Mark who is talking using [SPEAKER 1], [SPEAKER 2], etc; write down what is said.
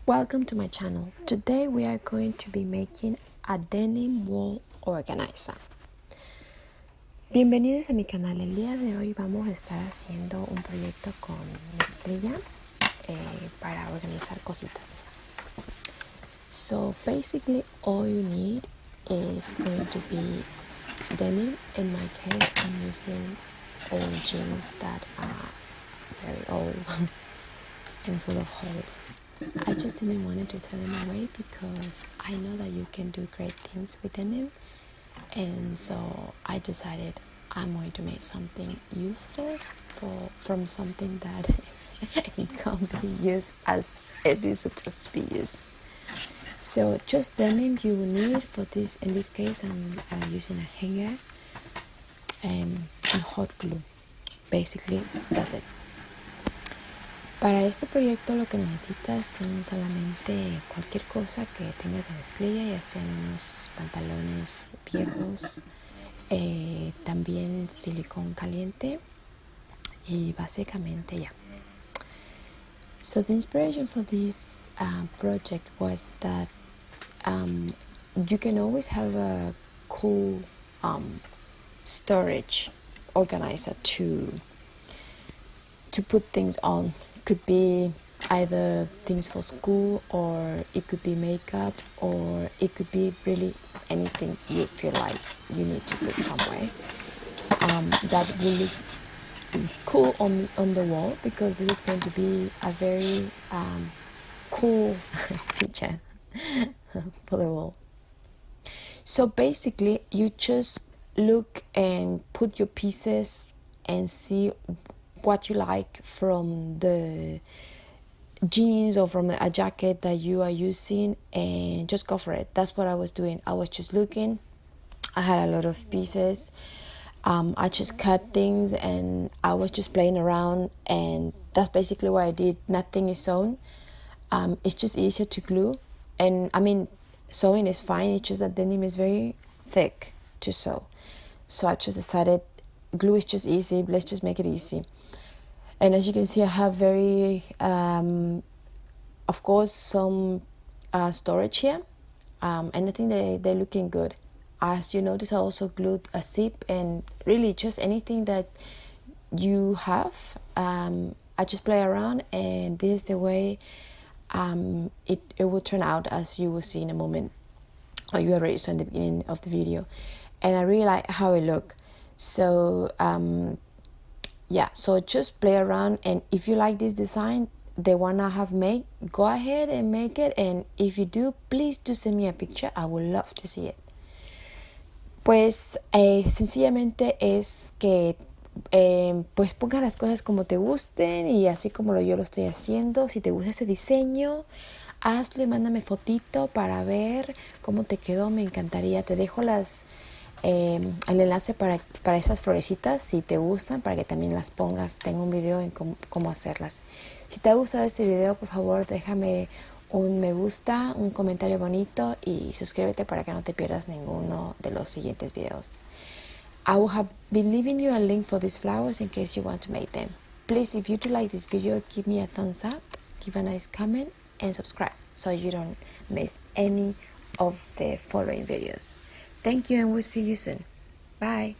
[SPEAKER 1] Welcome to my channel. Today we are going to be making a denim wall organizer. Bienvenidos a mi canal. El día de hoy vamos a estar haciendo un proyecto con Mezclilla para organizar cositas. So basically all you need is going to be denim. In my case, I'm using old jeans that are very old and full of holes. I just didn't want to throw them away because I know that you can do great things with denim, and so I decided I'm going to make something useful from something that it can't be used as it is supposed to be used. So just denim you will need for this. In this case I'm using a hanger and hot glue. Basically that's it. Para este proyecto lo que necesitas son solamente cualquier cosa que tengas de mezclilla, ya sean unos pantalones viejos, también silicón caliente y básicamente ya. So the inspiration for this project was that you can always have a cool storage organizer to put things on. Could be either things for school, or it could be makeup, or it could be really anything you feel like you need to put somewhere. That will look cool on the wall, because this is going to be a very cool picture for the wall. So basically you just look and put your pieces and see what you like from the jeans or from a jacket that you are using, and just go for it. That's what I was doing. I was just looking. I had a lot of pieces. I just cut things and I was just playing around, and that's basically what I did. Nothing is sewn. It's just easier to glue, and I mean sewing is fine, it's just that denim is very thick to sew. So I just decided glue is just easy, let's just make it easy. And as you can see, I have very, of course, some storage here. And I think they're looking good. As you notice, I also glued a zip, and really just anything that you have. I just play around, and this is the way it will turn out, as you will see in a moment. Or you already saw in the beginning of the video. And I really like how it looks. So yeah, so just play around, and if you like this design, the one I have made, go ahead and make it, and if you do, please do send me a picture. I would love to see it. Pues sencillamente es que pues pongas las cosas como te gusten, y así como yo lo estoy haciendo. Si te gusta ese diseño, hazlo y mándame fotito para ver cómo te quedó. Me encantaría. Te dejo el enlace para esas florecitas si te gustan, para que también las pongas. Tengo un video en cómo hacerlas. Si te ha gustado este video, por favor déjame un me gusta, un comentario bonito, y suscríbete para que no te pierdas ninguno de los siguientes videos. I will have been leaving you a link for these flowers in case you want to make them. Please, if you do like this video, give me a thumbs up, give a nice comment, and subscribe so you don't miss any of the following videos. Thank you, and we'll see you soon. Bye.